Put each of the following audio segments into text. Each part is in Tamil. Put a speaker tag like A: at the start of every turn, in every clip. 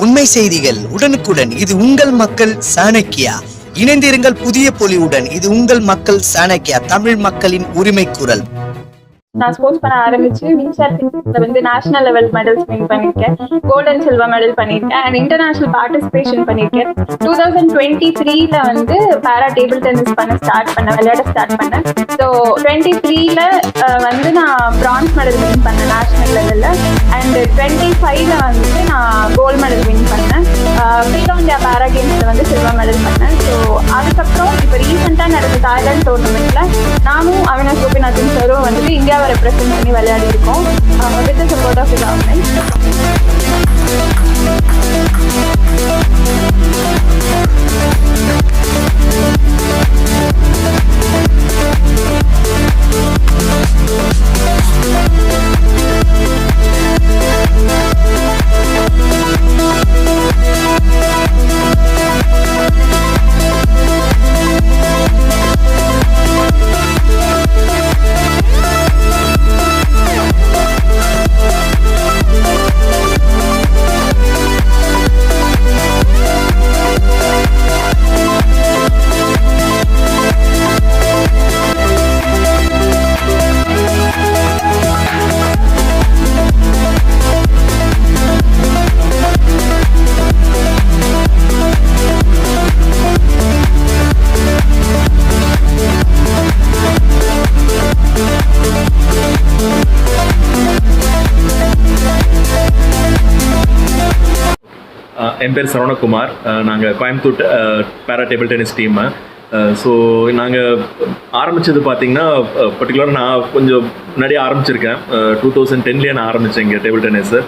A: உண்மை செய்திகள் உடனுக்குடன். இது உங்கள் மக்கள் சாணக்கியா. இணைந்திருங்கள் புதிய பொலிவுடன். இது உங்கள் மக்கள் சாணக்கியா, தமிழ் மக்களின் உரிமை குரல்.
B: நான் ஸ்போர்ட்ஸ் பண்ண ஆரம்பிச்சு வந்து நேஷனல் லெவல் மெடல்ஸ் வின் பண்ணியிருக்கேன், கோல்ட் அண்ட் சில்வர் மெடல் பண்ணியிருக்கேன் அண்ட் இன்டர்நேஷனல் பார்ட்டிசிபேஷன் பண்ணியிருக்கேன். 2023 வந்து பேரா டேபிள் டென்னிஸ் விளையாட ஸ்டார்ட் பண்ணேன். ஸோ 23 வந்து நான் பிரான்ஸ் மெடல் வின் பண்ணேன் நேஷனல் லெவலில் அண்ட் 25 வந்துட்டு நான் கோல்டு மெடல் வின் பண்ணேன். ஃப்ரீடோ இந்தியா பேரா கேம்ஸில் வந்து சில்வர் மெடல் பண்ணேன். ஸோ அதுக்கப்புறம் இப்போ ரீசெண்டாக நடந்த தாய்லாந்து டோர்னமெண்ட்டில் நானும் அவினாஷ் கோபிநாதன் சாரும் வந்துட்டு இந்தியாவை ரெப்ரசென்ட் பண்ணி விளையாடி இருக்கோம் with the support of the government.
C: என் பேர் சரவணகுமார். நாங்கள் கோயம்புத்தூர் பேரா டேபிள் டென்னிஸ் டீமு. ஸோ நாங்கள் ஆரம்பித்தது பார்த்திங்கன்னா பர்டிகுலராக நான் கொஞ்சம் முன்னாடியே ஆரம்பிச்சிருக்கேன். 2010 நான் ஆரம்பித்தேன் இங்கே டேபிள் டென்னிஸு.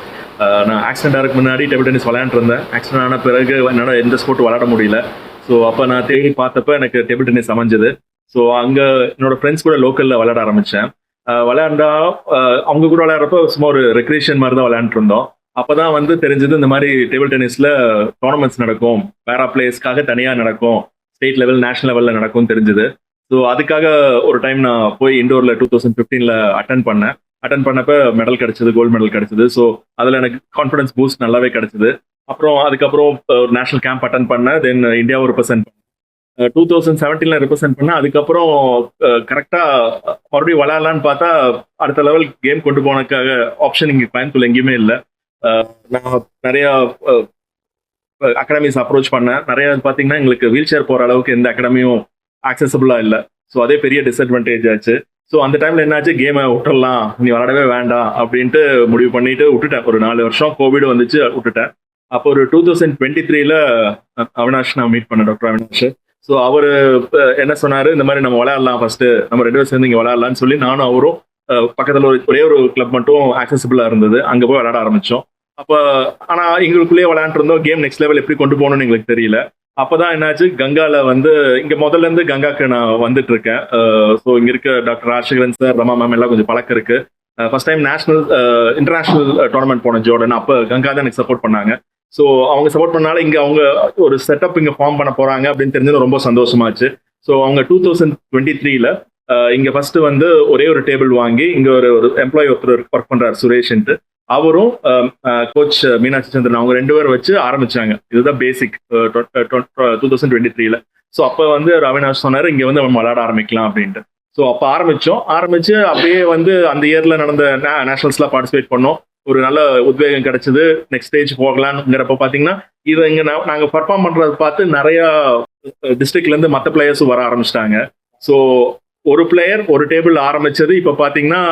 C: நான் ஆக்சிடென்ட் ஆகிறதுக்கு முன்னாடி டேபிள் டென்னிஸ் விளையாண்டுருந்தேன். ஆக்சிடென்ட் ஆன பிறகு என்னால் எந்த ஸ்போர்ட் விளையாட முடியல. ஸோ அப்போ நான் தேடி பார்த்தப்ப எனக்கு டேபிள் டென்னிஸ் அமைஞ்சது. ஸோ அங்கே என்னோடய ஃப்ரெண்ட்ஸ் கூட லோக்கலில் விளையாட ஆரம்பித்தேன். விளையாண்டா அவங்க கூட விளையாடுறப்போ சும்மா ஒரு ரெக்ரியேஷன் மாதிரி தான் விளையாண்டுருந்தோம். அப்போ தான் வந்து தெரிஞ்சது இந்த மாதிரி டேபிள் டென்னிஸில் டோர்னமெண்ட்ஸ் நடக்கும், பேரா பிளேயர்ஸ்க்காக தனியாக நடக்கும், ஸ்டேட் லெவல் நேஷனல் லெவலில் நடக்கும்னு தெரிஞ்சுது. ஸோ அதுக்காக ஒரு டைம் நான் போய் இண்டோரில் 2015 அட்டன் பண்ணப்ப மெடல் கிடச்சிது, கோல்டு மெடல் கிடச்சிது. ஸோ அதில் எனக்கு கான்ஃபிடன்ஸ் பூஸ்ட் நல்லாவே கிடச்சிது. அப்புறம் அதுக்கப்புறம் ஒரு நேஷனல் கேம்ப் அட்டன் பண்ணேன். தென் இந்தியாவை ரெப்ரசென்ட் பண்ணேன். 2017 ரெப்ரசென்ட் பண்ணேன். அதுக்கப்புறம் கரெக்டாக மறுபடியும் விளையாடலான்னு பார்த்தா அடுத்த லெவல் கேம் கொண்டு போனதுக்காக ஆப்ஷன் இங்கே கோயம்புத்தூர் எங்கேயுமே இல்லை. நான் நிறையா அகாடமிஸ் அப்ரோச் பண்ணேன். நிறைய பார்த்தீங்கன்னா எங்களுக்கு வீல் சேர் போகிற அளவுக்கு எந்த அகாடமியும் ஆக்சசபிளாக இல்லை. ஸோ அதே பெரிய டிஸ்அட்வான்டேஜ் ஆச்சு. ஸோ அந்த டைமில் என்னாச்சு, கேமை விட்டுடலாம், நீ விளையாடவே வேண்டாம் அப்படின்ட்டு முடிவு பண்ணிட்டு விட்டுட்டேன். ஒரு 4 வருஷம் கோவிட் வந்துச்சு, விட்டுட்டேன். அப்போ ஒரு 2023 அவினாஷ் நான் மீட் பண்ணேன், டாக்டர் அவினாஷ். ஸோ அவர் என்ன சொன்னார், இந்த மாதிரி நம்ம விளையாடலாம், ஃபர்ஸ்ட்டு நம்ம 2 பேரும் சேர்ந்து இங்கே விளையாடலான்னு சொல்லி நானும் அவரும் பக்கத்தில் ஒரே ஒரு கிளப் மட்டும் ஆக்சசபிளாக இருந்தது, அங்கே போய் விளையாட ஆரம்பித்தோம். அப்போ ஆனால் எங்களுக்குள்ளேயே விளையாண்டுருந்தோம். கேம் நெக்ஸ்ட் லெவல் எப்படி கொண்டு போகணும்னு எங்களுக்கு தெரியல. அப்போதான் என்னாச்சு, கங்காவில் வந்து இங்கே முதல்லேருந்து கங்காக்கு நான் வந்துட்டு இருக்கேன். ஸோ இங்கே இருக்க doctor Rajasekaran sir, Rama ma'am எல்லாம் கொஞ்சம் பழக்கம் இருக்கு. ஃபர்ஸ்ட் டைம் இன்டர்நேஷனல் டோர்னமெண்ட் போன ஜோர்டன், அப்போ கங்கா தான் எனக்கு சப்போர்ட் பண்ணாங்க. ஸோ அவங்க சப்போர்ட் பண்ணாலும் இங்கே அவங்க ஒரு செட்டப் இங்கே ஃபார்ம் பண்ண போகிறாங்க அப்படின்னு தெரிஞ்சது ரொம்ப சந்தோஷமாச்சு. ஸோ அவங்க 2023 இங்கே ஃபர்ஸ்ட் வந்து ஒரே ஒரு டேபிள் வாங்கி இங்கே ஒரு எம்ப்ளாயி ஒருத்தர் ஒர்க் பண்ணுறாரு, சுரேஷ்ன்ட்டு. அவரும் கோச் மீனாட்சி சந்திரன், அவங்க 2 பேரும் வச்சு ஆரம்பிச்சாங்க. இதுதான் பேசிக் 2023. ஸோ அப்போ வந்து அவினாஷ் சொன்னார், இங்கே வந்து நம்ம விளையாட ஆரம்பிக்கலாம் அப்படின்ட்டு. ஸோ அப்போ ஆரம்பிச்சு அப்படியே வந்து அந்த இயரில் நடந்த நேஷனல்ஸ்லாம் பார்ட்டிசிபேட் பண்ணோம். ஒரு நல்ல உத்வேகம் கிடைச்சது, நெக்ஸ்ட் ஸ்டேஜ் போகலான்ங்கிறப்ப பார்த்தீங்கன்னா இதை இங்கே நாங்கள் பர்ஃபார்ம் பண்ணுறத பார்த்து நிறையா டிஸ்ட்ரிக்ட்லேருந்து மற்ற பிளேயர்ஸும் வர ஆரம்பிச்சிட்டாங்க. ஸோ ஒரு பிளேயர் ஒரு டேபிள் ஆரம்பிச்சது இப்போ பார்த்தீங்கன்னா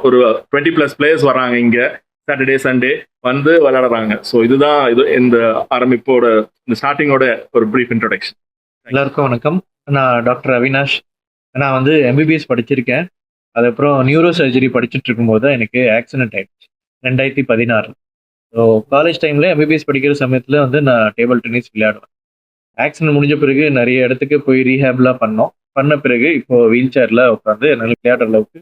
C: ஒரு 20+ பிளேயர்ஸ் வராங்க இங்கே சாட்டர்டே சண்டே வந்து விளையாடுறாங்க. ஸோ இதுதான் இந்த ஆரம்பிப்போட இந்த ஸ்டார்டிங்கோட ஒரு ப்ரீஃப் இன்ட்ரோடக்ஷன்.
D: எல்லாருக்கும் வணக்கம். நான் டாக்டர் அவினாஷ். நான் வந்து MBBS படிச்சிருக்கேன். அதுக்கப்புறம் நியூரோ சர்ஜரி படிச்சுட்டு இருக்கும்போது தான் எனக்கு ஆக்சிடென்ட் ஆயிடுச்சு 2016. ஸோ காலேஜ் டைமில் MBBS படிக்கிற சமயத்தில் வந்து நான் டேபிள் டென்னிஸ் விளையாடுவேன். ஆக்சிடென்ட் முடிஞ்ச பிறகு நிறைய இடத்துக்கு போய் ரீஹேப்லாம் பண்ண பிறகு இப்போ வீல் சேரில் உட்காந்து என்னால் விளையாடுற அளவுக்கு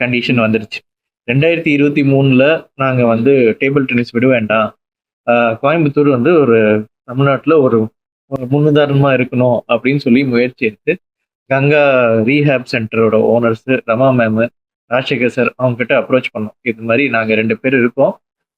D: கண்டிஷன் வந்துடுச்சு. 2023 நாங்கள் வந்து டேபிள் டென்னிஸ் விட வேண்டாம், கோயம்புத்தூர் வந்து ஒரு தமிழ்நாட்டில் ஒரு முன்னுதாரணமாக இருக்கணும் அப்படின்னு சொல்லி முயற்சி எடுத்து கங்கா ரீஹேப் சென்டரோட owners Rama ma'am, Rajasekar sir, அவங்ககிட்ட அப்ரோச் பண்ணோம். இது மாதிரி நாங்கள் 2 பேர் இருக்கோம்,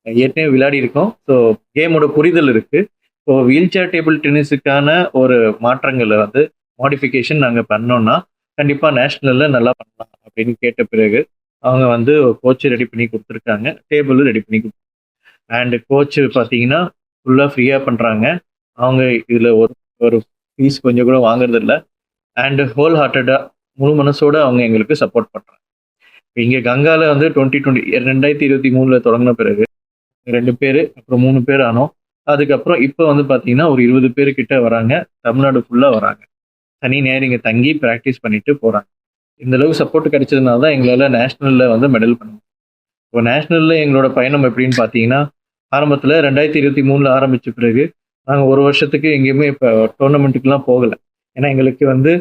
D: ஏற்கனவே விளையாடி இருக்கோம். ஸோ கேமோட புரிதல் இருக்கு. ஸோ வீல் சேர் டேபிள் டென்னிஸுக்கான ஒரு மாற்றங்களை வந்து மாடிஃபிகேஷன் நாங்கள் பண்ணோம்னா கண்டிப்பாக நேஷ்னலில் நல்லா பண்ணலாம் அப்படின்னு கேட்ட பிறகு அவங்க வந்து கோச் ரெடி பண்ணி கொடுத்துருக்காங்க, டேபிளும் ரெடி பண்ணி கொடுத்துருக்காங்க. அண்டு கோச் பார்த்தீங்கன்னா ஃபுல்லாக ஃப்ரீயாக பண்ணுறாங்க. அவங்க இதில் ஒரு ஒரு ஃபீஸ் கொஞ்சம் கூட வாங்குறது இல்லை. அண்டு ஹோல் ஹார்ட்டடாக முழு மனசோட அவங்க எங்களுக்கு சப்போர்ட் பண்ணுறாங்க. இங்கே கங்காவில் வந்து 2023 தொடங்கின பிறகு 2 பேர் அப்புறம் 3 பேர் ஆனோம். அதுக்கப்புறம் இப்போ வந்து பார்த்தீங்கன்னா ஒரு 20 பேர் கிட்ட வராங்க. தமிழ்நாடு ஃபுல்லாக வராங்க. சனி ஞாயிறு இங்கே தங்கி ப்ராக்டிஸ் பண்ணிட்டு போகிறாங்க. இந்த அளவுக்கு சப்போர்ட் கிடைச்சதுனால தான் எங்களால் நேஷ்னலில் வந்து மெடல் பண்ண முடியும். இப்போ நேஷ்னலில் எங்களோட பயணம் எப்படின்னு பார்த்தீங்கன்னா ஆரம்பத்தில் 2023 ஆரம்பித்த பிறகு நாங்கள் ஒரு வருஷத்துக்கு எங்கேயுமே இப்போ டோர்னமெண்ட்டுக்கெலாம் போகலை. ஏன்னா எங்களுக்கு வந்து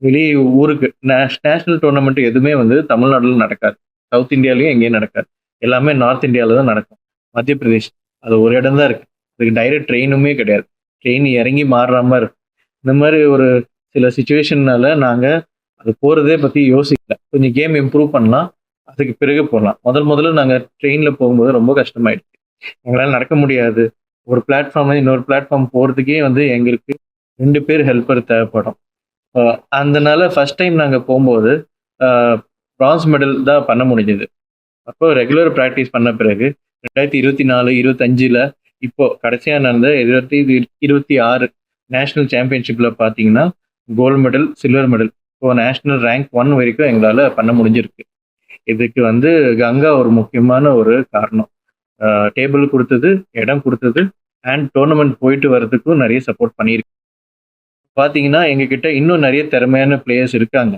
D: வெளி ஊருக்கு நேஷ்னல் டோர்னமெண்ட் எதுவுமே வந்து தமிழ்நாட்டில் நடக்காது. சவுத் இந்தியாலையும் எங்கேயும் நடக்காது. எல்லாமே நார்த் இந்தியாவில் தான் நடக்கும். மத்திய பிரதேஷ் அது ஒரு இடம் தான் இருக்குது. அதுக்கு டைரக்ட் ட்ரெயினுமே கிடையாது. ட்ரெயின் இறங்கி மாறுற மாதிரி இருக்கும். இந்த மாதிரி ஒரு சில சுச்சுவேஷன்னால நாங்கள் அது போகிறதே பற்றி யோசிக்கல. கொஞ்சம் கேம் இம்ப்ரூவ் பண்ணலாம், அதுக்கு பிறகு போகலாம். முதல்ல நாங்கள் ட்ரெயினில் போகும்போது ரொம்ப கஷ்டமாயிடுச்சு. எங்களால் நடக்க முடியாது. ஒரு பிளாட்ஃபார்ம் இன்னொரு பிளாட்ஃபார்ம் போகிறதுக்கே வந்து எங்களுக்கு 2 பேர் ஹெல்ப்பர் தேவைப்படும். அதனால ஃபர்ஸ்ட் டைம் நாங்கள் போகும்போது பிரான்ஸ் மெடல் தான் பண்ண முடிஞ்சது. அப்போ ரெகுலர் ப்ராக்டிஸ் பண்ண பிறகு 2024, 25 இப்போ கடைசியாக நடந்த 2026 நேஷ்னல் சாம்பியன்ஷிப்பில் பார்த்தீங்கன்னா கோல்டு மெடல், சில்வர் மெடல், இப்போ நேஷ்னல் ரேங்க் 1 வரைக்கும் எங்களால் பண்ண முடிஞ்சிருக்கு. இதுக்கு வந்து கங்கா ஒரு முக்கியமான ஒரு காரணம். டேபிள் கொடுத்தது, இடம் கொடுத்தது, அண்ட் டோர்னமெண்ட் போயிட்டு வர்றதுக்கும் நிறைய சப்போர்ட் பண்ணியிருக்கு. பார்த்தீங்கன்னா எங்ககிட்ட இன்னும் நிறைய திறமையான பிளேயர்ஸ் இருக்காங்க.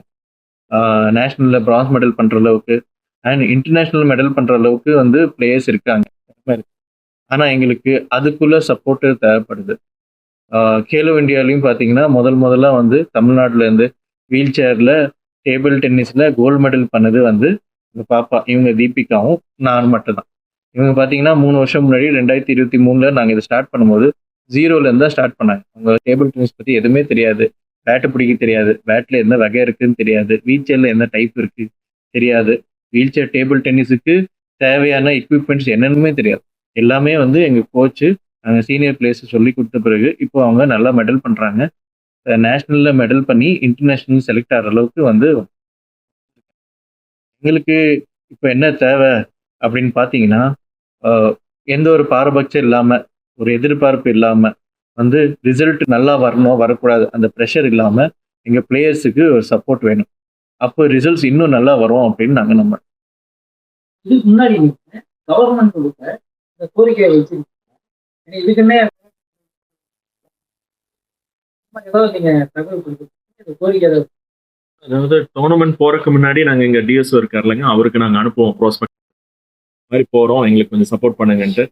D: நேஷ்னலில் பிரான்ஸ் மெடல் பண்ணுற அளவுக்கு அண்ட் இன்டர்நேஷ்னல் மெடல் பண்ணுற அளவுக்கு வந்து பிளேயர்ஸ் இருக்காங்க. ஆனால் எங்களுக்கு அதுக்குள்ள சப்போர்ட்டு தேவைப்படுது. கேலோ இந்தியாலையும் பார்த்தீங்கன்னா முதல்ல வந்து தமிழ்நாட்டிலேருந்து வீல் சேரில் டேபிள் டென்னிஸில் கோல்டு மெடல் பண்ணது வந்து இந்த பாப்பா, இவங்க தீபிகாவும் நான் மட்டும்தான். இவங்க பார்த்தீங்கன்னா 3 வருஷம் முன்னாடி 2023 நாங்கள் இதை ஸ்டார்ட் பண்ணும்போது 0லேருந்து தான் ஸ்டார்ட் பண்ணாங்க. அவங்க டேபிள் டென்னிஸ் பற்றி எதுவுமே தெரியாது. பேட்டு பிடிக்க தெரியாது, பேட்டில் என்ன வகை இருக்குன்னு தெரியாது, வீல் சேரில் என்ன டைப் இருக்குது தெரியாது, வீல் சேர் டேபிள் டென்னிஸுக்கு தேவையான எக்யூப்மெண்ட்ஸ் என்னென்னுமே தெரியாது. எல்லாமே வந்து எங்கள் கோச்சு நாங்கள் சீனியர் பிளேயர்ஸ் சொல்லி கொடுத்த பிறகு இப்போ அவங்க நல்லா மெடல் பண்ணுறாங்க. நேஷ்னலில் மெடல் பண்ணி இன்டர்நேஷ்னல் செலக்ட் ஆகிற அளவுக்கு வந்து எங்களுக்கு இப்போ என்ன தேவை அப்படின்னு பார்த்தீங்கன்னா எந்த ஒரு பாரபட்சம் இல்லாமல், ஒரு எதிர்பார்ப்பு இல்லாமல் வந்து ரிசல்ட் நல்லா வரணும், வரக்கூடாது, அந்த ப்ரெஷர் இல்லாமல் எங்கள் பிளேயர்ஸுக்கு ஒரு சப்போர்ட் வேணும். அப்போ ரிசல்ட்ஸ் இன்னும் நல்லா வரும் அப்படின்னு நாங்கள் நம்புறோம்.
E: இதுக்கு முன்னாடி கவர்மெண்ட் கொடுத்த இந்த கோரிக்கையை வச்சிருக்கீங்க. இதுக்குமே ஏதாவது நீங்க தகவல் கொடுத்து கோரிக்கை
C: அதாவது டோர்னமெண்ட் போறதுக்கு முன்னாடி நாங்கள் எங்கள் டிஎஸ்ஓ இருக்காருலங்க, அவருக்கு நாங்கள் அனுப்புவோம் ப்ராஸ்பெக்ட் மாதிரி போகிறோம், எங்களுக்கு கொஞ்சம் சப்போர்ட் பண்ணுங்கன்ட்டு.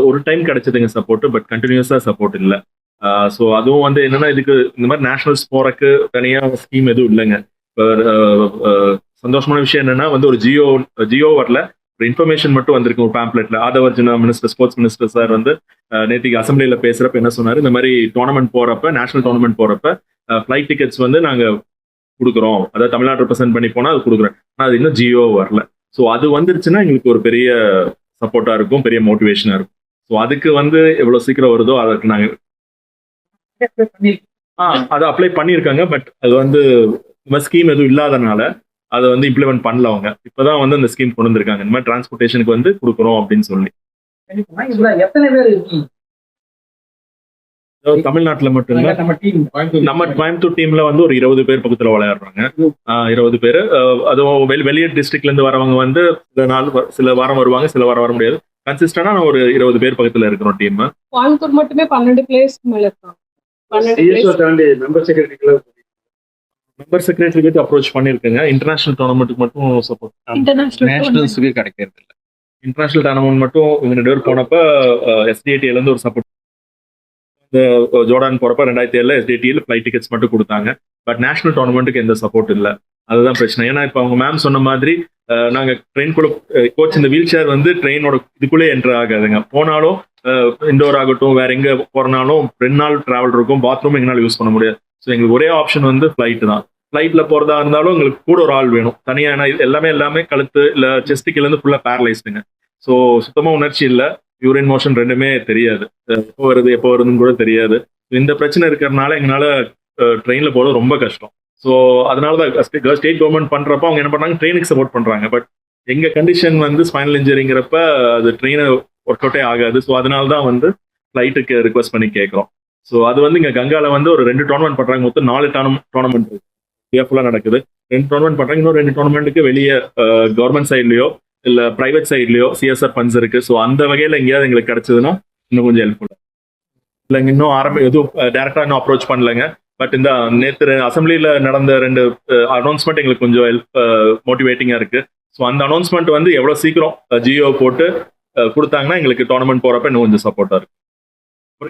C: ஒரு டைம் கிடைச்சதுங்க சப்போர்ட், பட் கண்டினியூஸாக சப்போர்ட் இல்லை. ஸோ அதுவும் வந்து என்னன்னா, இதுக்கு இந்த மாதிரி நேஷனல்ஸ் போறதுக்கு தனியாக ஸ்கீம் எதுவும் இல்லைங்க. இப்போ சந்தோஷமான விஷயம் என்னன்னா வந்து ஒரு ஜியோ வரல, ஒரு இன்ஃபர்மேஷன் மட்டும் வந்திருக்கு ஒரு பேம்ப்ளெட்ல. Aadhav Arjuna minister, sports minister sir வந்து நேற்றுக்கு அசம்பிளியில் பேசுறப்ப என்ன சொன்னார், இந்த மாதிரி டோர்னமெண்ட் போறப்ப, நேஷனல் டோர்னமெண்ட் போறப்ப ஃபிளைட் டிக்கெட்ஸ் வந்து நாங்கள் கொடுக்குறோம், அதாவது தமிழ்நாடு ரெப்ரசென்ட் பண்ணி போனால் அது கொடுக்குறோம். ஆனால் அது இன்னும் ஜியோ வரல. ஸோ அது வந்துருச்சுன்னா எங்களுக்கு ஒரு பெரிய சப்போர்ட்டாக இருக்கும், பெரிய மோட்டிவேஷனாக இருக்கும். ஸோ அதுக்கு வந்து எவ்வளோ சீக்கிரம் வருதோ அதுக்கு நாங்கள் அதை அப்ளை பண்ணியிருக்காங்க. பட் அது வந்து ஸ்கீம் எதுவும் இல்லாதனால அதை வந்து இம்ப்ளிமெண்ட் பண்ணல. அவங்க இப்போதான் வந்து அந்த ஸ்கீம் கொண்டு வந்திருக்காங்க, இந்த மாதிரி டிரான்ஸ்போர்ட்டேஷனுக்கு வந்து கொடுக்குறோம் அப்படின்னு சொல்லி.
E: எத்தனை பேர் இருக்கீங்க
C: தமிழ்நாட்டில் மட்டும்தான்? நம்ம கோயம்புத்தூர் டீம்ல வந்து ஒரு 20 பேர் பக்கத்துல விளையாடுறாங்க. 20 பேர். அதுவும் வெளியே டிஸ்ட்ரிக்ட்ல இருந்து வரவங்க வந்து சில வாரம் வருவாங்க, சில வாரம் வர முடியாது. கன்சிஸ்டன்டா நான் ஒரு 20 பேர் பக்கத்துல இருக்கிறோம் டீம்.
F: கோயம்புத்தூர் மட்டுமே 12 பிளேஸ் மேல இருக்காங்க.
C: மெம்பர் செக்ரட்டரிக்கு அப்ரோச் பண்ணிருக்கேங்க. இன்டர்நேஷனல் டோர்னமெண்ட்டுக்கு மட்டும் சப்போர்ட்,
D: நேஷனல்ஸுக்கு கிடைக்கிறது இல்லை.
C: இன்டர்நேஷனல் டோர்னமெண்ட் மட்டும் இவங்க 2 பேர் போனப்ப எஸ்டிஐடில இருந்து ஒரு சப்போர்ட். இந்த ஜோர்டான் போறப்ப 2007 எஸ்டிடியில் ஃபிளைட் டிக்கெட்ஸ் மட்டும் கொடுத்தாங்க. பட் நேஷனல் டோர்னமெண்ட்டுக்கு எந்த சப்போர்ட் இல்லை. அதுதான் பிரச்சனை. ஏன்னா இப்போ அவங்க மேம் சொன்ன மாதிரி நாங்கள் ட்ரெயின் கூட கோச், இந்த வீல் சேர் வந்து ட்ரெயினோட இதுக்குள்ளே என்ட்ரு ஆகாதுங்க. போனாலும் இண்டோர் ஆகட்டும், வேற எங்கே போறனாலும் 2 நாள் டிராவல் இருக்கும், பாத்ரூம் எங்களால் யூஸ் பண்ண முடியாது. ஸோ எங்களுக்கு ஒரே ஆப்ஷன் வந்து ஃபிளைட் தான். ஃபிளைட்ல போறதா இருந்தாலும் எங்களுக்கு கூட ஒரு ஆள் வேணும் தனியாக. ஏன்னா எல்லாமே கழுத்து இல்லை செஸ்ட்டுக்குலேருந்து ஃபுல்லாக பேரலைஸ்டுங்க. ஸோ சுத்தமாக உணர்ச்சி இல்லை. யூரின் மோஷன் ரெண்டுமே தெரியாது, எப்போ வருதுன்னு கூட தெரியாது. இந்த பிரச்சனை இருக்கிறதுனால எங்களால ட்ரெயினில் போகிறது ரொம்ப கஷ்டம். ஸோ அதனால தான் ஸ்டேட் கவர்மெண்ட் பண்ணுறப்ப அவங்க என்ன பண்ணாங்க, ட்ரெயினுக்கு சப்போர்ட் பண்ணுறாங்க. பட் எங்கள் கண்டிஷன் வந்து ஸ்பைனல் இன்ஜுரிங்கிறப்ப அது ட்ரெயினை ஒர்க் அவுட்டே ஆகாது. ஸோ அதனால தான் வந்து ஃப்ளைட்டுக்கு ரிக்வஸ்ட் பண்ணி கேட்குறோம். ஸோ அது வந்து இங்கே கங்காவில் வந்து ஒரு 2 டோர்னமெண்ட் பண்ணுறாங்க. மொத்தம் 4 டோர்னமெண்ட் இந்தியா ஃபுல்லாக நடக்குது. 2 டோர்னமெண்ட் பண்ணுறாங்க. இன்னும் 2 டோர்னமெண்ட்டுக்கு வெளியே கவர்மெண்ட் சைட்லையோ இல்லை ப்ரைவேட் சைட்லையோ சிஎஸ்ஆர் ஃபண்ட்ஸ் இருக்குது. ஸோ அந்த வகையில் எங்கேயாவது எங்களுக்கு கிடைச்சதுன்னா இன்னும் கொஞ்சம் ஹெல்ப்ஃபுல்லாக. இல்லைங்க, இன்னும் எதுவும் டேரெக்டாக இன்னும் அப்ரோச் பண்ணலைங்க. பட் இந்த நேற்று அசம்பிளியில் நடந்த 2 அனௌன்ஸ்மெண்ட் எங்களுக்கு கொஞ்சம் மோட்டிவேட்டிங்காக இருக்குது. ஸோ அந்த அனௌன்ஸ்மெண்ட் வந்து எவ்வளோ சீக்கிரம் ஜியோ போட்டு கொடுத்தாங்கன்னா எங்களுக்கு டோர்னமெண்ட் போகிறப்ப இன்னும் கொஞ்சம் சப்போர்ட்டாக இருக்கும்.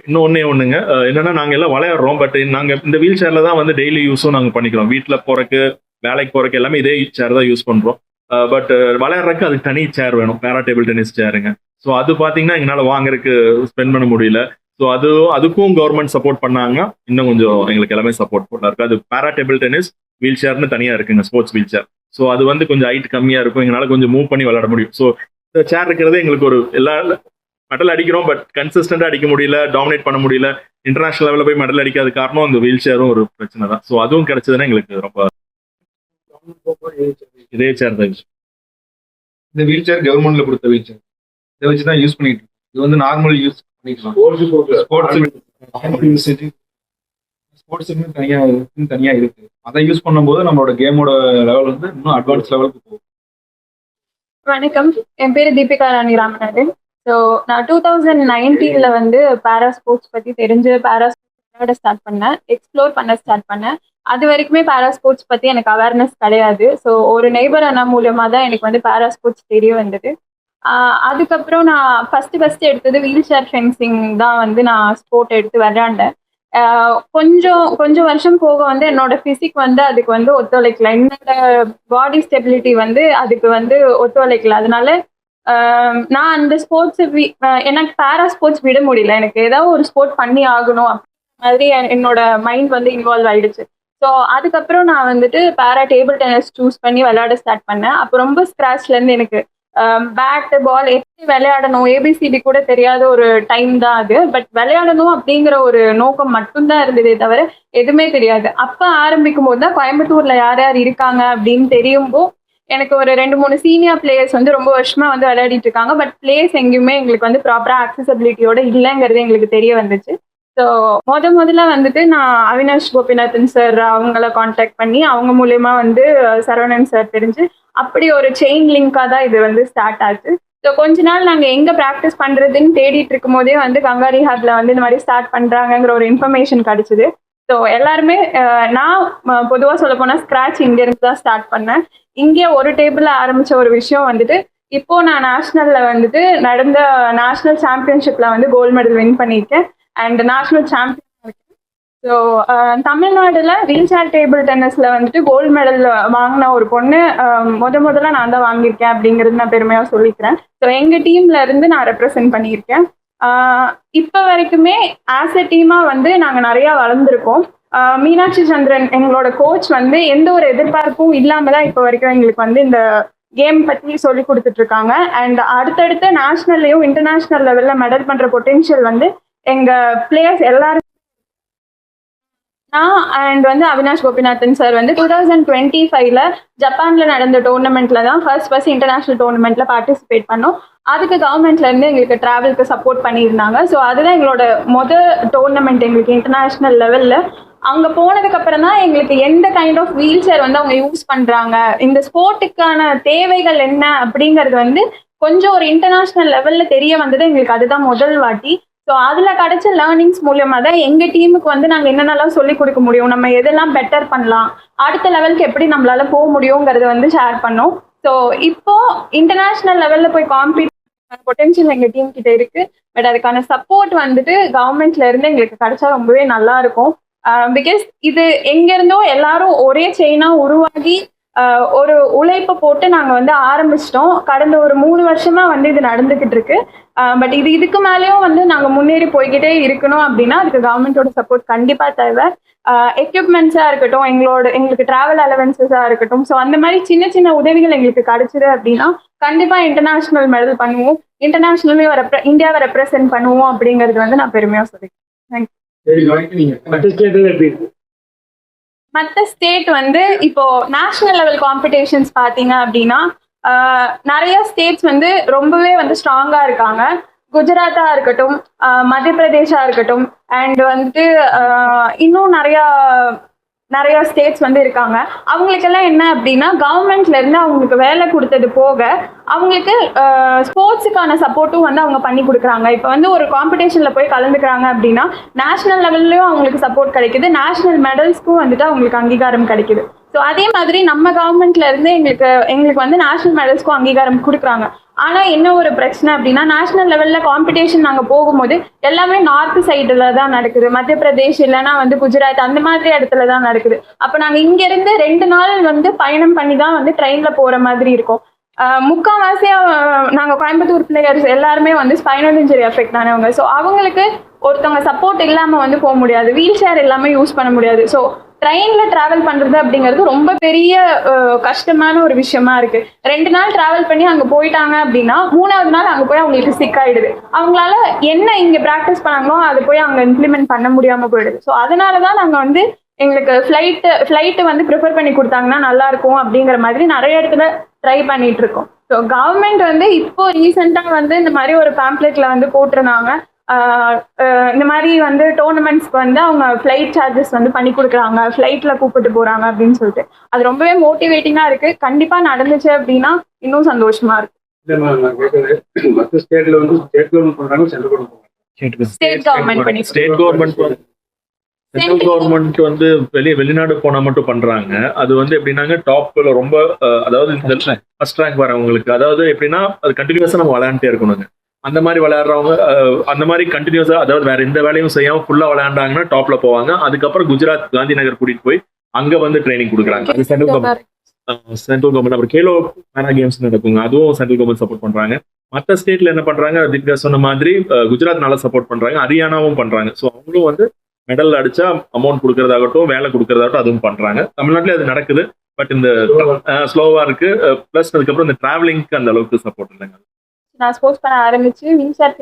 C: இன்னும் ஒன்றுங்க, என்னன்னா நாங்கள் எல்லாம் விளையாடுறோம். பட் நாங்கள் இந்த வீல் சேரில் தான் வந்து டெய்லி யூஸும் நாங்கள் பண்ணிக்கிறோம். வீட்டில் போகிறக்கு, வேலைக்கு போகிறக்கு எல்லாமே இதே சேர் தான் யூஸ் பண்ணுறோம். பட் விளையாடுறதுக்கு அதுக்கு தனி சேர் வேணும், பேரா டேபிள் டென்னிஸ் சேருங்க. ஸோ அது பார்த்தீங்கன்னா எங்களால் வாங்குறதுக்கு ஸ்பெண்ட் பண்ண முடியல. ஸோ அதுக்கும் கவர்மெண்ட் சப்போர்ட் பண்ணாங்க, இன்னும் கொஞ்சம் எங்களுக்கு எல்லாமே சப்போர்ட் இருக்கு. அது பேரா டேபிள் டென்னிஸ் வீல் சேர்னு தனியாக இருக்குங்க, ஸ்போர்ட்ஸ் வீல் சேர். ஸோ அது வந்து கொஞ்சம் ஹைட் கம்மியாக இருக்கும், எங்களால் கொஞ்சம் மூவ் பண்ணி விளையாட முடியும். ஸோ இந்த சேர் இருக்கிறதே எங்களுக்கு ஒரு எல்லா மெடல் அடிக்கிறோம், பட் கன்சிஸ்டண்டா அடிக்க முடியல, டாமினேட் பண்ண முடியல. இன்டர்நேஷனல் லெவலில் போய் மெடல் அடிக்காத காரணம் இந்த வீல் சேரும் ஒரு பிரச்சனை தான். ஸோ அதுவும் கிடைச்சதுன்னா எங்களுக்கு ரொம்ப இதே சேர் தான் யூஸ்.
G: இந்த வீல் சேர் கவர்மெண்ட்ல கொடுத்த வீல் சேர், இதை வச்சு தான் யூஸ் பண்ணிட்டு இருக்கோம். இது வந்து நார்மல் யூஸ் பண்ணிக்கலாம். ஸ்போர்ட்ஸுக்கு தனியா இருக்கு. அதை யூஸ் பண்ணும்போது நம்மளோட கேமோட லெவல் வந்து இன்னும் அட்வான்ஸ் லெவலுக்கு போகும்.
B: வணக்கம், என் பேரு தீபிகா ராணி ராமநாதன். ஸோ நான் 2019 வந்து பேரா ஸ்போர்ட்ஸ் பற்றி தெரிஞ்சு பேரா ஸ்போர்ட்ஸ் ஸ்டார்ட் பண்ணேன், எக்ஸ்ப்ளோர் பண்ண ஸ்டார்ட் பண்ணேன். அது வரைக்குமே பேரா ஸ்போர்ட்ஸ் பற்றி எனக்கு அவேர்னஸ் கிடையாது. ஸோ ஒரு நெய்பர் அண்ணா மூலமாக தான் எனக்கு வந்து பேரா ஸ்போர்ட்ஸ் தெரிய வந்தது. அதுக்கப்புறம் நான் ஃபஸ்ட்டு எடுத்தது வீல் சேர் ஃபென்சிங் தான் வந்து நான் ஸ்போர்ட் எடுத்து விளையாண்டேன். கொஞ்சம் வருஷம் போக வந்து என்னோட ஃபிசிக் வந்து அதுக்கு வந்து ஒத்துழைக்கல, என்னோட பாடி ஸ்டெபிலிட்டி வந்து அதுக்கு வந்து ஒத்துழைக்கல. அதனால நான் அந்த ஸ்போர்ட்ஸ் எனக்கு பேரா ஸ்போர்ட்ஸ் விட முடியல. எனக்கு ஏதாவது ஒரு ஸ்போர்ட் பண்ணி ஆகணும் மாதிரி என்னோட மைண்ட் வந்து இன்வால்வ் ஆயிடுச்சு. ஸோ அதுக்கப்புறம் நான் வந்துட்டு பேரா டேபிள் டென்னிஸ் சூஸ் பண்ணி விளையாட ஸ்டார்ட் பண்ணேன். அப்போ ரொம்ப ஸ்க்ராட்ச்லேருந்து எனக்கு பேட்டு பால் எப்படி விளையாடணும், ஏபிசிடி கூட தெரியாத ஒரு டைம் தான் அது. பட் விளையாடணும் அப்படிங்கிற ஒரு நோக்கம் மட்டும்தான் இருந்ததே தவிர எதுவுமே தெரியாது. அப்போ ஆரம்பிக்கும் போது தான் கோயம்புத்தூர்ல யார் யார் இருக்காங்க அப்படின்னு தெரியும்போ எனக்கு ஒரு 2-3 சீனியர் பிளேயர்ஸ் வந்து ரொம்ப வருஷமா வந்து விளையாடிட்டு இருக்காங்க. பட் பிளேஸ் எங்கேயுமே எங்களுக்கு வந்து ப்ராப்பரா ஆக்சசபிலிட்டியோட இல்லைங்கிறது எங்களுக்கு தெரிய வந்துச்சு. ஸோ முதல்ல வந்துட்டு நான் அவினாஷ் கோபிநாதன் சார் அவங்கள காண்டாக்ட் பண்ணி அவங்க மூலயமா வந்து சரவணன் சார் தெரிஞ்சு அப்படி ஒரு செயின் லிங்காக தான் இது வந்து ஸ்டார்ட் ஆச்சு. ஸோ கொஞ்ச நாள் நாங்கள் எங்கே ப்ராக்டிஸ் பண்ணுறதுன்னு தேடிட்டு இருக்கும் போதே வந்து கங்காரி ஹாப்ல வந்து இந்த மாதிரி ஸ்டார்ட் பண்ணுறாங்கிற ஒரு இன்ஃபர்மேஷன் கிடைச்சிது. ஸோ எல்லாருமே நான் பொதுவாக சொல்ல போனால் ஸ்க்ராட்ச் இங்கேருந்து தான் ஸ்டார்ட் பண்ணேன். இங்கே ஒரு டேபிளில் ஆரம்பித்த ஒரு விஷயம் வந்துட்டு இப்போ நான் நேஷ்னலில் வந்துட்டு நடந்த நேஷ்னல் சாம்பியன்ஷிப்பில் வந்து கோல்டு மெடல் வின் பண்ணியிருக்கேன் அண்ட் நேஷ்னல் சாம்பியன் இருக்கேன். ஸோ தமிழ்நாடுல வீல் சேர் டேபிள் டென்னிஸில் வந்துட்டு கோல்டு மெடல் வாங்கின ஒரு பொண்ணு முதல்ல நான் தான் வாங்கியிருக்கேன் அப்படிங்கிறது நான் பெருமையாக சொல்லிக்கிறேன். ஸோ எங்கள் டீம்ல இருந்து நான் ரெப்ரசென்ட் பண்ணியிருக்கேன். இப்போ வரைக்குமே ஆஸ் எ டீமாக வந்து நாங்கள் நிறையா வளர்ந்துருக்கோம். மீனாட்சி சந்திரன் எங்களோட கோச் வந்து எந்த ஒரு எதிர்பார்ப்பும் இல்லாமல் தான் இப்போ வரைக்கும் எங்களுக்கு வந்து இந்த கேம் பற்றி சொல்லி கொடுத்துட்டு இருக்காங்க. அண்ட் அடுத்தடுத்த நேஷ்னல்லையும் இன்டர்நேஷ்னல் லெவலில் மெடல் பண்ணுற பொட்டென்ஷியல் வந்து எங்கள் பிளேயர்ஸ் எல்லாரும் நான் அண்ட் வந்து அவினாஷ் கோபிநாதன் சார் வந்து 2025 ஜப்பான்ல நடந்த டோர்னமெண்ட்ல தான் ஃபர்ஸ்ட் இன்டர்நேஷனல் டோர்னமெண்ட்ல பார்ட்டிசிபேட் பண்ணோம். அதுக்கு கவர்மெண்ட்ல இருந்து எங்களுக்கு டிராவலுக்கு சப்போர்ட் பண்ணியிருந்தாங்க. ஸோ அதுதான் எங்களோட டோர்னமெண்ட் எங்களுக்கு இன்டர்நேஷனல் லெவல்ல. அங்க போனதுக்கு அப்புறம் தான் எங்களுக்கு எந்த கைண்ட் ஆஃப் வீல் சேர் வந்து அவங்க யூஸ் பண்றாங்க, இந்த ஸ்போர்ட்டுக்கான தேவைகள் என்ன அப்படிங்கிறது வந்து கொஞ்சம் ஒரு இன்டர்நேஷனல் லெவல்ல தெரிய வந்தது எங்களுக்கு. அதுதான் முதல் வாட்டி. ஸோ அதில் கிடைச்ச லேர்னிங்ஸ் மூலியமா தான் எங்கள் டீமுக்கு வந்து நாங்கள் என்னென்னலாம் சொல்லிக் கொடுக்க முடியும், நம்ம எதெல்லாம் பெட்டர் பண்ணலாம், அடுத்த லெவலுக்கு எப்படி நம்மளால போக முடியுங்கிறத வந்து ஷேர் பண்ணோம். ஸோ இப்போ இன்டர்நேஷ்னல் லெவலில் போய் காம்பீட் பொட்டென்ஷியல் எங்கள் டீம் கிட்ட இருக்கு. பட் அதுக்கான சப்போர்ட் வந்துட்டு கவர்மெண்ட்ல இருந்து எங்களுக்கு கிடைச்சா ரொம்பவே நல்லா இருக்கும். பிகாஸ் இது எங்கேருந்தோ எல்லாரும் ஒரே செயினாக உருவாகி ஒரு உழைப்பை போட்டு நாங்கள் வந்து ஆரம்பிச்சிட்டோம். கடந்த ஒரு 3 வருஷமா வந்து இது நடந்துகிட்டு இருக்கு. பட் இதுக்கு மேலேயும் வந்து நாங்கள் முன்னேறி போய்கிட்டே இருக்கணும் அப்படின்னா அதுக்கு கவர்மெண்ட்டோட சப்போர்ட் கண்டிப்பாக தேவை. எக்யூப்மெண்ட்ஸாக இருக்கட்டும், எங்களுக்கு ட்ராவல் அலவன்சஸாக இருக்கட்டும், ஸோ அந்த மாதிரி சின்ன சின்ன உதவிகள் எங்களுக்கு கிடைச்சிது அப்படின்னா கண்டிப்பாக இன்டர்நேஷ்னல் மெடல் பண்ணுவோம், இன்டர்நேஷ்னலையும் இந்தியாவை ரெப்ரசென்ட் பண்ணுவோம் அப்படிங்கிறது வந்து நான் பெருமையாக சொல்லிக்கிறேன். தேங்க்யூ. மற்ற ஸ்டேட் வந்து இப்போ நேஷனல் லெவல் காம்படிஷன்ஸ் பார்த்தீங்க அப்படின்னா நிறைய ஸ்டேட்ஸ் வந்து ரொம்பவே வந்து ஸ்ட்ராங்காக இருக்காங்க. குஜராத்தா இருக்கட்டும், மத்திய பிரதேஷா இருக்கட்டும், அண்ட் வந்துட்டு இன்னும் நிறைய ஸ்டேட்ஸ் வந்து இருக்காங்க. அவங்களுக்கெல்லாம் என்ன அப்படின்னா கவர்மெண்ட்ல இருந்து அவங்களுக்கு வேலை கொடுத்தது போக அவங்களுக்கு ஸ்போர்ட்ஸுக்கான சப்போர்ட்டும் வந்து அவங்க பண்ணி கொடுக்குறாங்க. இப்போ வந்து ஒரு காம்படிஷன்ல போய் கலந்துக்கிறாங்க அப்படின்னா நேஷனல் லெவல்லையும் அவங்களுக்கு சப்போர்ட் கிடைக்குது, நேஷனல் மெடல்ஸ்க்கும் வந்துட்டு அவங்களுக்கு அங்கீகாரம் கிடைக்குது. ஸோ அதே மாதிரி நம்ம கவர்மெண்ட்ல இருந்து எங்களுக்கு வந்து நேஷனல் மெடல்ஸ்க்கும் அங்கீகாரம் கொடுக்குறாங்க. ஆனால் என்ன ஒரு பிரச்சனை அப்படின்னா நேஷனல் லெவலில் காம்படிஷன் நாங்கள் போகும்போது எல்லாமே நார்த் சைடில் தான் நடக்குது, மத்திய பிரதேஷ் இல்லைன்னா வந்து குஜராத் அந்த மாதிரி இடத்துல தான் நடக்குது. அப்போ நாங்கள் இங்கேருந்து 2 நாள் வந்து பயணம் பண்ணி தான் வந்து ட்ரெயினில் போகிற மாதிரி இருக்கும். முக்கால்வாசியாக நாங்கள் கோயம்புத்தூர் பிளேயர்ஸ் எல்லாருமே வந்து ஸ்பைனல் இன்ஜுரி எஃபெக்ட் ஆனவங்க. ஸோ அவங்களுக்கு ஒருத்தவங்க சப்போர்ட் இல்லாமல் வந்து போக முடியாது, வீல் சேர் எல்லாமே யூஸ் பண்ண முடியாது. ஸோ ட்ரெயினில் ட்ராவல் பண்ணுறது அப்படிங்கிறது ரொம்ப பெரிய கஷ்டமான ஒரு விஷயமா இருக்குது. 2 நாள் ட்ராவல் பண்ணி அங்கே போயிட்டாங்க அப்படின்னா 3ஆவது நாள் அங்கே போய் அவங்களுக்கு சிக் ஆகிடுது. அவங்களால என்ன இங்கே ப்ராக்டிஸ் பண்ணாங்களோ அதை போய் அங்கே இம்ப்ளிமெண்ட் பண்ண முடியாமல் போயிடுது. ஸோ அதனால தான் நாங்கள் வந்து எங்களுக்கு ஃப்ளைட்டு வந்து ப்ரிஃபர் பண்ணி கொடுத்தாங்கன்னா நல்லாயிருக்கும் அப்படிங்கிற மாதிரி நிறைய இடத்துல ட்ரை பண்ணிட்டு இருக்கோம். ஸோ கவர்மெண்ட் வந்து இப்போ ரீசெண்டாக வந்து இந்த மாதிரி ஒரு பேம்ப்ளெட்ல வந்து போட்டிருந்தாங்க, இந்த மாதிரி வந்து டோர்னமெண்ட்ஸ்க்கு வந்து அவங்க ஃப்ளைட் சார்ஜஸ் வந்து பண்ணி கொடுக்குறாங்க, ஃப்ளைட்டில் கூப்பிட்டு போகிறாங்க அப்படின்னு சொல்லிட்டு. அது ரொம்பவே மோட்டிவேட்டிங்காக இருக்குது. கண்டிப்பாக நடந்துச்சு அப்படின்னா இன்னும் சந்தோஷமா இருக்கு. ஸ்டேட் கவர்மெண்ட்
C: சென்ட்ரல் கவர்மெண்ட் வந்து வெளிநாடு போனா மட்டும் பண்றாங்க. அது வந்து எப்படின்னாங்க டாப்ல ரொம்ப அதாவது ஃபர்ஸ்ட் ரேங்க் வரவங்களுக்கு, அதாவது எப்படின்னா அது கண்டினியூஸா நம்ம விளையாண்டே இருக்கணுங்க. அந்த மாதிரி விளையாடுறவங்க அந்த மாதிரி கண்டினியூஸா, அதாவது வேற எந்த வேலையும் செய்யாம ஃபுல்லா விளையாண்டாங்கன்னா டாப்ல போவாங்க. அதுக்கப்புறம் குஜராத் காந்தி நகர் கூட்டிட்டு போய் அங்க வந்து ட்ரைனிங் கொடுக்குறாங்க. அது சென்ட்ரல் கவர்மெண்ட். அப்புறம் கேலோ பேரா கேம்ஸ் நடக்குங்க, அதுவும் சென்ட்ரல் கவர்மெண்ட் சப்போர்ட் பண்றாங்க. மற்ற ஸ்டேட்ல என்ன பண்றாங்க, திவ்யா சொன்ன மாதிரி குஜராத் நல்லா சப்போர்ட் பண்றாங்க, ஹரியானாவும் பண்றாங்க. ஸோ அவங்களும் வந்து மெடல் அடிச்சா அமௌண்ட் கொடுக்கறதாகட்டும், வேலை கொடுக்கறதாகட்டும் அதுவும் பண்றாங்க. தமிழ்நாட்டிலே அது நடக்குது, பட் இந்த ஸ்லோவா இருக்கு. பிளஸ் அதுக்கப்புறம் இந்த டிராவலிங்க்கு அந்த அளவுக்கு சப்போர்ட் இல்லைங்க.
B: நான் ஸ்போர்ட்ஸ் பண்ண ஆரம்பிச்சு வின்சர்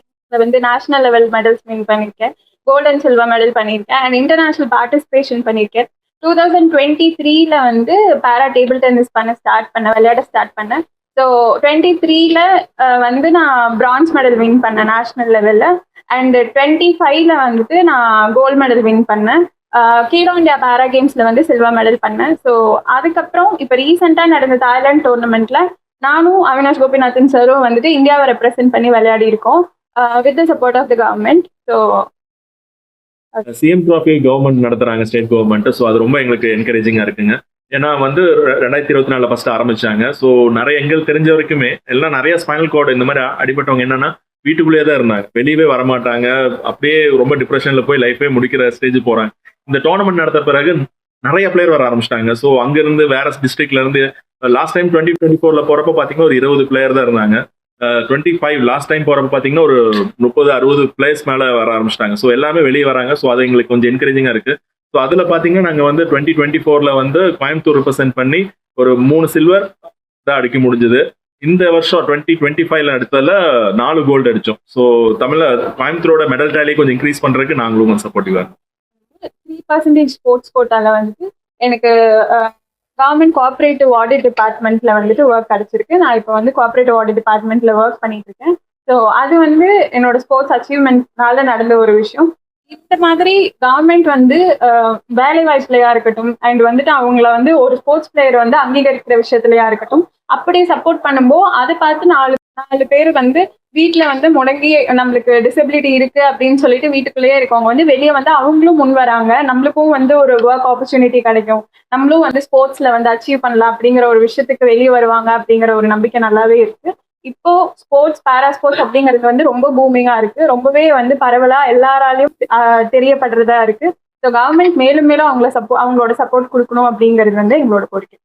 B: வந்து நேஷனல் லெவல் மெடல்ஸ் வின் பண்ணியிருக்கேன், கோல்ட் அண்ட் சில்வர் மெடல் பண்ணியிருக்கேன், அண்ட் இன்டர்நேஷனல் பார்ட்டிசிபேஷன் பண்ணியிருக்கேன். 2023 வந்து பேரா டேபிள் டென்னிஸ் விளையாட ஸ்டார்ட் பண்ணேன். ஸோ 23 வந்து நான் பிரான்ஸ் மெடல் வின் பண்ணேன் நேஷனல் லெவலில். அண்ட் 25 வந்துட்டு நான் கோல்டு மெடல் வின் பண்ணேன். கேலோ இந்தியா பேரா கேம்ஸ்ல வந்து சில்வர் மெடல் பண்ணேன். ஸோ அதுக்கப்புறம் இப்போ ரீசெண்டாக நடந்த தாய்லாந்து டோர்னமெண்ட்ல நானும் அவினாஷ் கோபிநாதன் சாரும் வந்துட்டு இந்தியாவை ரெப்ரசென்ட் பண்ணி விளையாடி இருக்கோம் with the support of the government. So
C: CM trophy government நடத்துறாங்க, ஸ்டேட் கவர்மெண்ட். ஸோ அது ரொம்ப எங்களுக்கு என்கரேஜிங்கா இருக்குங்க. ஏன்னா வந்து 2024 ஃபர்ஸ்ட் ஆரம்பிச்சாங்க. ஸோ நிறைய எங்களுக்கு தெரிஞ்ச வரைக்குமே எல்லாம் நிறைய ஸ்பைனல் கார்டு இந்த மாதிரி அடிபட்டவங்க என்னன்னா வீட்டுக்குள்ளேயே தான் இருந்தாங்க, வெளியவே வரமாட்டாங்க, அப்படியே ரொம்ப டிப்ரெஷன்ல போய் லைஃபே முடிக்கிற ஸ்டேஜ் போறாங்க. இந்த டோர்னமெண்ட் நடத்த பிறகு நிறைய பிளேயர் வர ஆரம்பிச்சிட்டாங்க. ஸோ அங்கிருந்து வேற டிஸ்ட்ரிக்ட்ல இருந்து லாஸ்ட் டைம் 2024 போறப்ப பாத்தீங்கன்னா ஒரு 20 பிளேயர் தான் இருந்தாங்க. 25 லாஸ்ட் டைம் போறப்ப பாத்தீங்கன்னா ஒரு 30-60 பிளேயர்ஸ் மேல வர ஆரம்பிச்சிட்டாங்க. ஸோ எல்லாமே வெளியே வராங்க. ஸோ அது எங்களுக்கு கொஞ்சம் என்கரேஜிங்கா இருக்கு. ஸோ அதுல பாத்தீங்கன்னா நாங்க வந்து 2024 வந்து கோயம்புத்தூர் ரெப்ரசென்ட் பண்ணி ஒரு 3 சில்வர் தான் அடிக்க முடிஞ்சது. இந்த வருஷம் 2025 அடுத்ததுல 4 கோல்டு அடிச்சோம். ஸோ கோயம்புத்தூரோட மெடல் டேலி கொஞ்சம் இன்க்ரீஸ் பண்றதுக்கு நாங்களும் கொஞ்சம் சப்போர்ட்டிவா இருக்கோம்.
B: 3% ஸ்போர்ட்ஸ் கோட்டால வந்துட்டு எனக்கு கவர்மெண்ட் கோஆபரேட்டிவ் ஆடிட் டிபார்ட்மெண்ட்ல வந்துட்டு ஒர்க் கிடைச்சிருக்கு. நான் இப்போ வந்து கோஆபரேட்டிவ் ஆடிட் டிபார்ட்மெண்ட்ல ஒர்க் பண்ணிட்டு இருக்கேன். ஸோ அது வந்து என்னோட ஸ்போர்ட்ஸ் அச்சீவ்மெண்ட்னால நடந்த ஒரு விஷயம். இந்த மாதிரி கவர்மெண்ட் வந்து வேலை வாய்ப்புலையா இருக்கட்டும், அண்ட் வந்துட்டு அவங்கள வந்து ஒரு ஸ்போர்ட்ஸ் பிளேயர் வந்து அங்கீகரிக்கிற விஷயத்துலயா இருக்கட்டும், அப்படியே சப்போர்ட் பண்ணும்போது அதை பார்த்து 4 பேர் வந்து வீட்டில் வந்து முடங்கி நம்மளுக்கு டிசபிலிட்டி இருக்கு அப்படின்னு சொல்லிட்டு வீட்டுக்குள்ளேயே இருக்கவங்க வந்து வெளியே வந்து அவங்களும் முன் வராங்க, நம்மளுக்கும் வந்து ஒரு ஒர்க் ஆப்பர்ச்சுனிட்டி கிடைக்கும், நம்மளும் வந்து ஸ்போர்ட்ஸ்ல வந்து அச்சீவ் பண்ணலாம் அப்படிங்கிற ஒரு விஷயத்துக்கு வெளியே வருவாங்க அப்படிங்கிற ஒரு நம்பிக்கை நல்லாவே இருக்கு. இப்போ ஸ்போர்ட்ஸ் பேரா ஸ்போர்ட்ஸ் அப்படிங்கிறது வந்து ரொம்ப பூமிங்கா இருக்கு, ரொம்பவே வந்து பரவலா எல்லாராலையும் தெரியப்படுறதா இருக்கு. ஸோ கவர்மெண்ட் மேலும் மேலும் அவங்களோட சப்போர்ட் கொடுக்கணும் அப்படிங்கிறது வந்து எங்களோட கோரிக்கை.